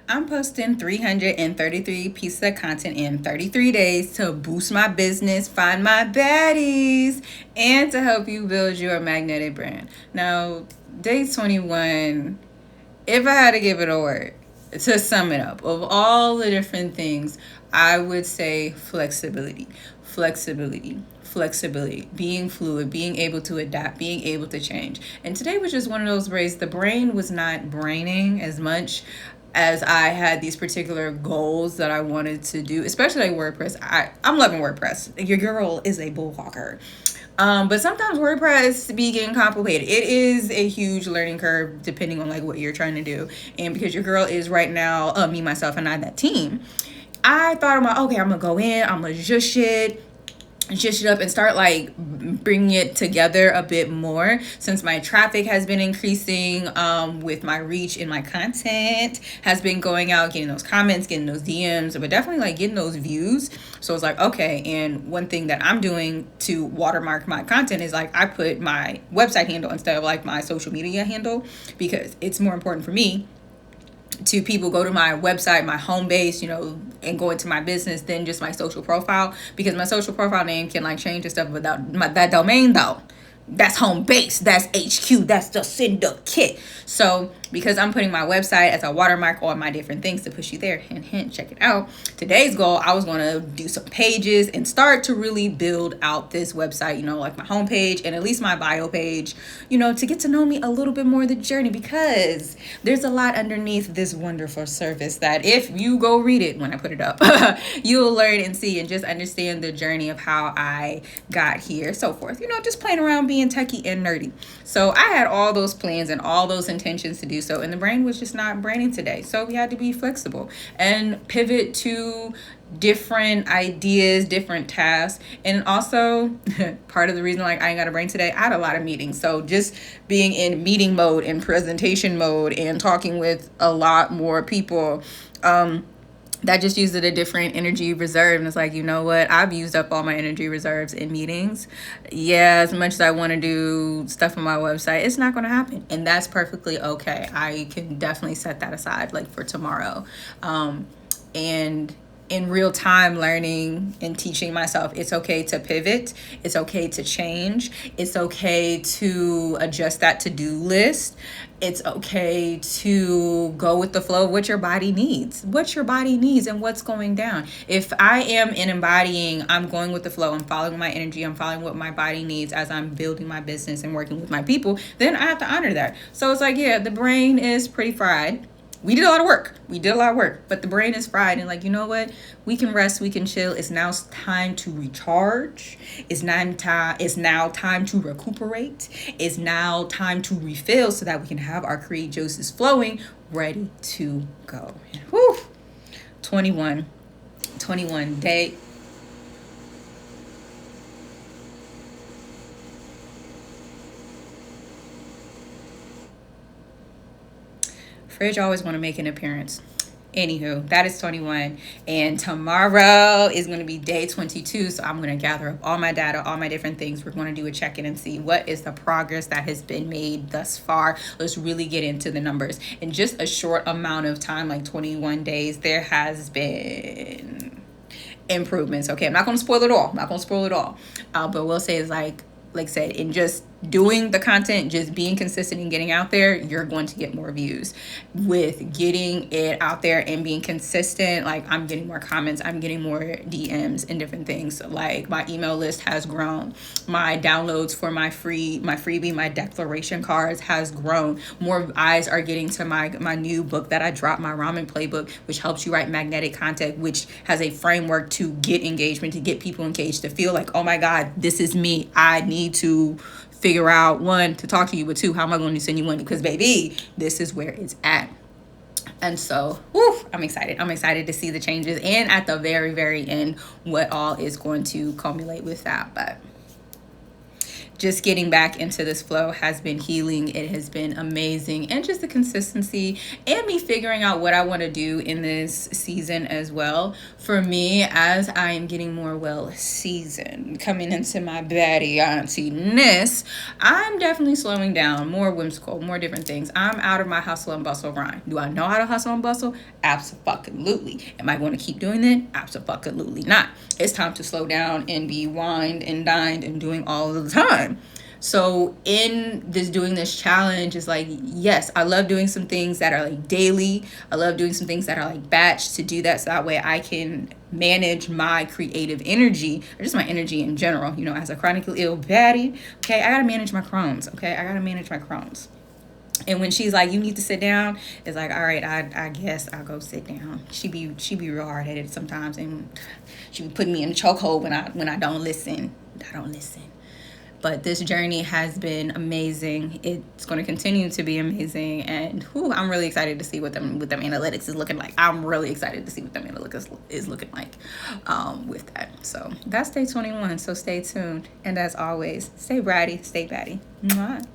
I'm posting 333 pieces of content in 33 days to boost my business, find my baddies, and to help you build your magnetic brand. Now, day 21, if I had to give it a word, to sum it up, of all the different things, I would say flexibility. Flexibility. Flexibility, being fluid, being able to adapt, being able to change. And today was just one of those days. The brain was not braining as much as I had these particular goals that I wanted to do, especially like WordPress. I'm loving WordPress. Your girl is a bullhawker. But sometimes WordPress be getting complicated. It is a huge learning curve depending on like what you're trying to do. And because your girl is right now, me, myself, and I, that team, I thought about, okay, I'm gonna go in, I'm gonna just it up and start like bringing it together a bit more, since my traffic has been increasing, with my reach in my content has been going out, getting those comments, getting those DMs, but definitely like getting those views. So it's like, okay. And one thing that I'm doing to watermark my content is like I put my website handle instead of like my social media handle, because it's more important for me to people go to my website, my home base, and go into my business than just my social profile, because my social profile name can like change and stuff without that domain though. That's home base, that's HQ, that's the syndicate. So because I'm putting my website as a watermark on my different things to push you there, hint, check it out. Today's goal, I was going to do some pages and start to really build out this website, like my homepage and at least my bio page, to get to know me a little bit more of the journey, because there's a lot underneath this wonderful service that if you go read it when I put it up, you'll learn and see and just understand the journey of how I got here, so forth, just playing around, being techie and nerdy. So I had all those plans and all those intentions to do so, and the brain was just not braining today. So we had to be flexible and pivot to different ideas, different tasks. And also part of the reason like I ain't got a brain today, I had a lot of meetings. So just being in meeting mode and presentation mode and talking with a lot more people, that just used a different energy reserve. And it's like, you know what? I've used up all my energy reserves in meetings. Yeah, as much as I want to do stuff on my website, it's not going to happen. And that's perfectly okay. I can definitely set that aside like for tomorrow. And in real time, learning and teaching myself, it's okay to pivot. It's okay to change. It's okay to adjust that to-do list. It's okay to go with the flow of what your body needs, and what's going down. If I am embodying, I'm going with the flow, I'm following my energy, I'm following what my body needs as I'm building my business and working with my people, then I have to honor that. So it's like, yeah, the brain is pretty fried. We did a lot of work, but the brain is fried. And like, you know what? We can rest, we can chill. It's now time to recharge. It's now time to recuperate. It's now time to refill so that we can have our create juices flowing, ready to go. Whew. 21 day. Fridge always want to make an appearance. Anywho, that is 21. And tomorrow is going to be day 22. So I'm going to gather up all my data, all my different things. We're going to do a check-in and see what is the progress that has been made thus far. Let's really get into the numbers. In just a short amount of time, like 21 days, there has been improvements. Okay, I'm not going to spoil it all. But we'll say it's like I said, in just doing the content, just being consistent and getting out there, you're going to get more views. With getting it out there and being consistent, like I'm getting more comments, I'm getting more DMs and different things. Like my email list has grown. My downloads for my freebie, my declaration cards has grown. More eyes are getting to my new book that I dropped, my ramen playbook, which helps you write magnetic content, which has a framework to get engagement, to get people engaged, to feel like, oh my God, this is me. I need to figure out, one, to talk to you, but two, how am I going to send you money? Because baby, this is where it's at. And so, I'm excited. I'm excited to see the changes, and at the very, very end, what all is going to culminate with that. But just getting back into this flow has been healing. It has been amazing. And just the consistency and me figuring out what I want to do in this season as well. For me, as I am getting more well seasoned, coming into my baddie auntie-ness, I'm definitely slowing down, more whimsical, more different things. I'm out of my hustle and bustle grind. Do I know how to hustle and bustle? Absolutely. Am I going to keep doing it? Absolutely not. It's time to slow down and be wined and dined and doing all of the time. So in this doing this challenge is like, yes, I love doing some things that are like daily. I love doing some things that are like batch to do that, so that way I can manage my creative energy, or just my energy in general, you know, as a chronically ill baddie. Okay, I gotta manage my Crohn's. Okay, I gotta manage my Crohn's. And when she's like, you need to sit down, it's like, all right, I guess I'll go sit down. She be real hard headed sometimes, and she be putting me in a chokehold when I don't listen. I don't listen. But this journey has been amazing. It's going to continue to be amazing, and I'm really excited to see what them analytics is looking like. I'm really excited to see what them analytics is looking like with that. So that's day 21. So stay tuned, and as always, stay bratty, stay batty. Mwah.